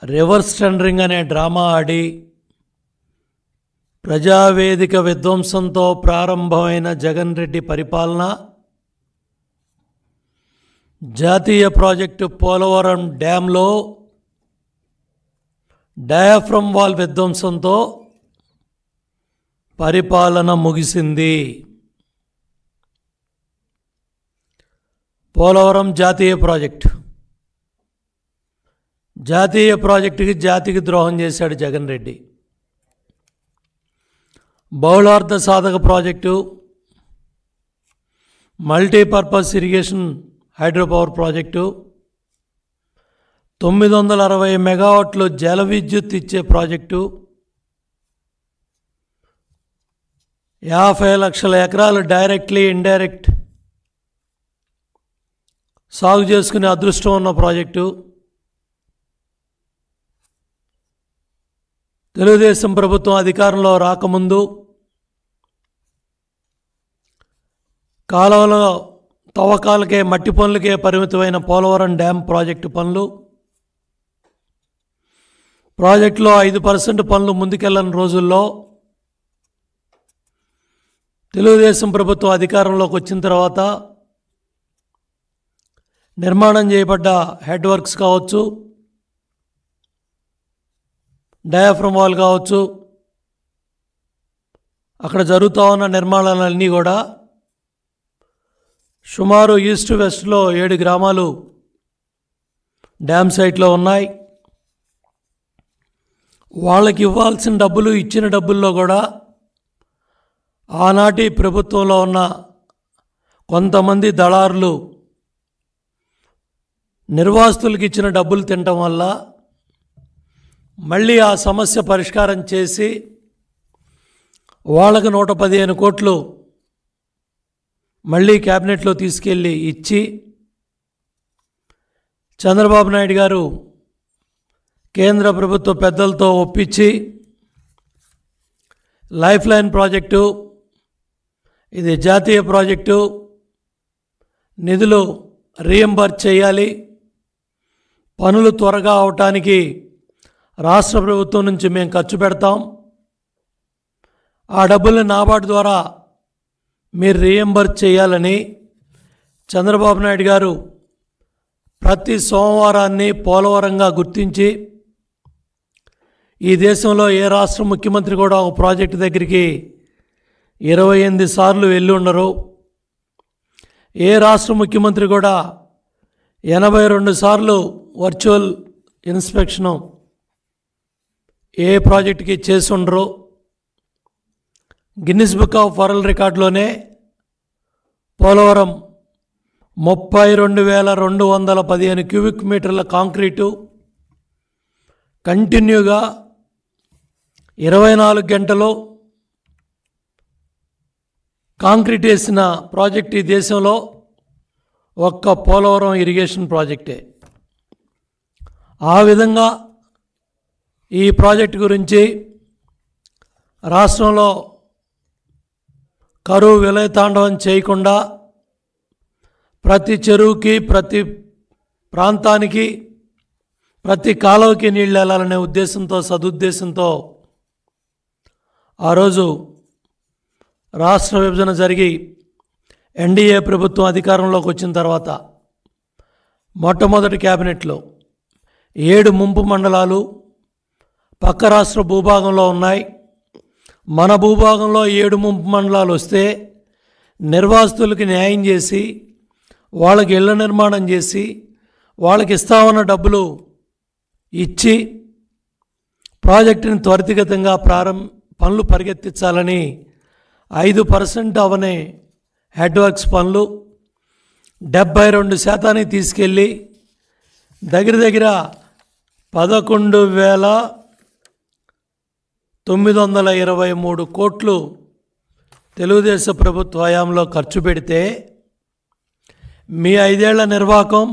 Reverse tendering అనే drama ఆడి ప్రజావేదిక విధ్వంసంతో ప్రారంభమైన జగన్ రెడ్డి పరిపాలన, జాతీయ ప్రాజెక్టు పోలవరం డ్యాంలో డయాఫ్రమ్ వాల్ విధ్వంసంతో పరిపాలన ముగిసింది. పోలవరం జాతీయ ప్రాజెక్టుకి జాతికి ద్రోహం చేశాడు జగన్ రెడ్డి. బహుళార్థ సాధక project, multipurpose irrigation hydropower project, 960 మెగావాట్లు జల విద్యుత్ ఇచ్చే ప్రాజెక్టు, 50 లక్షల ఎకరాలు డైరెక్ట్లీ ఇండైరెక్ట్ సాగు చేసుకునే అదృష్టం ఉన్న ప్రాజెక్టు, తెలుగుదేశం ప్రభుత్వం అధికారంలో రాకముందు కాలువలో తవ్వకాలకే మట్టి పనులకే పరిమితమైన పోలవరం డ్యామ్ ప్రాజెక్టు పనులు, ప్రాజెక్టులో 5% పనులు ముందుకెళ్ళని రోజుల్లో తెలుగుదేశం ప్రభుత్వం అధికారంలోకి వచ్చిన తర్వాత నిర్మాణం చేయబడ్డ హెడ్ వర్క్స్ కావచ్చు, డయాఫ్రమ్ వాల్ కావచ్చు, అక్కడ జరుగుతూ ఉన్న నిర్మాణాలన్నీ కూడా సుమారు ఈస్ట్ వెస్ట్లో 7 గ్రామాలు డ్యామ్ సైట్లో ఉన్నాయి. వాళ్ళకి ఇవ్వాల్సిన డబ్బులు ఇచ్చిన డబ్బుల్లో కూడా ఆనాటి ప్రభుత్వంలో ఉన్న కొంతమంది దళారులు నిర్వాసితులకు ఇచ్చిన డబ్బులు తినటం వల్ల మళ్ళీ ఆ సమస్య పరిష్కారం చేసి వాళ్ళకు 115 కోట్లు మళ్ళీ క్యాబినెట్లో తీసుకెళ్ళి ఇచ్చి చంద్రబాబు నాయుడు గారు కేంద్ర ప్రభుత్వ పెద్దలతో ఒప్పించి లైఫ్ లైన్ ప్రాజెక్టు, ఇది జాతీయ ప్రాజెక్టు, నిధులు రీఎంబర్స్ చేయాలి, పనులు త్వరగా అవటానికి రాష్ట్ర ప్రభుత్వం నుంచి మేము ఖర్చు పెడతాం, ఆ డబ్బుల్ని నాబార్డు ద్వారా మీరు రీఎంబర్స్ చేయాలని చంద్రబాబు నాయుడు గారు ప్రతి సోమవారాన్ని పోలవరంగా గుర్తించి, ఈ దేశంలో ఏ రాష్ట్ర ముఖ్యమంత్రి కూడా ఒక ప్రాజెక్టు దగ్గరికి 28 సార్లు వెళ్ళి ఉండరు, ఏ రాష్ట్ర ముఖ్యమంత్రి కూడా 82 సార్లు వర్చువల్ ఇన్స్పెక్షను ఏ ప్రాజెక్టుకి చేసి ఉండరు. గిన్నిస్ బుక్ ఆఫ్ వరల్డ్ రికార్డులోనే పోలవరం 32,215 క్యూబిక్ మీటర్ల కాంక్రీటు కంటిన్యూగా 24 గంటలు కాంక్రీట్ వేసిన ప్రాజెక్ట్ ఈ దేశంలో ఒక్క పోలవరం ఇరిగేషన్ ప్రాజెక్టే. ఆ విధంగా ఈ ప్రాజెక్టు గురించి రాష్ట్రంలో కరువు విలయతాండవం చేయకుండా ప్రతి చెరువుకి, ప్రతి ప్రాంతానికి, ప్రతి కాలువకి నీళ్ళు వెళ్ళాలనే ఉద్దేశంతో, సదుద్దేశంతో ఆ రోజు రాష్ట్ర విభజన జరిగి ఎన్డీఏ ప్రభుత్వం అధికారంలోకి వచ్చిన తర్వాత మొట్టమొదటి క్యాబినెట్లో 7 ముంపు మండలాలు పక్క రాష్ట్ర భూభాగంలో ఉన్నాయి. మన భూభాగంలో 7 ముంపు మండలాలు వస్తే నిర్వాసితులకి న్యాయం చేసి వాళ్ళకి ఇళ్ల నిర్మాణం చేసి వాళ్ళకి ఇస్తామన్న డబ్బులు ఇచ్చి ప్రాజెక్టుని త్వరితగతంగా పనులు పరిగెత్తించాలని 5% అవనే హెడ్ వర్క్స్ పనులు 72% తీసుకెళ్ళి దగ్గర 11,923 కోట్లు తెలుగుదేశం ప్రభుత్వ హయాంలో ఖర్చు పెడితే మీ 5 ఏళ్ల నిర్వాహకం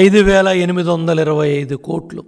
5,825 కోట్లు.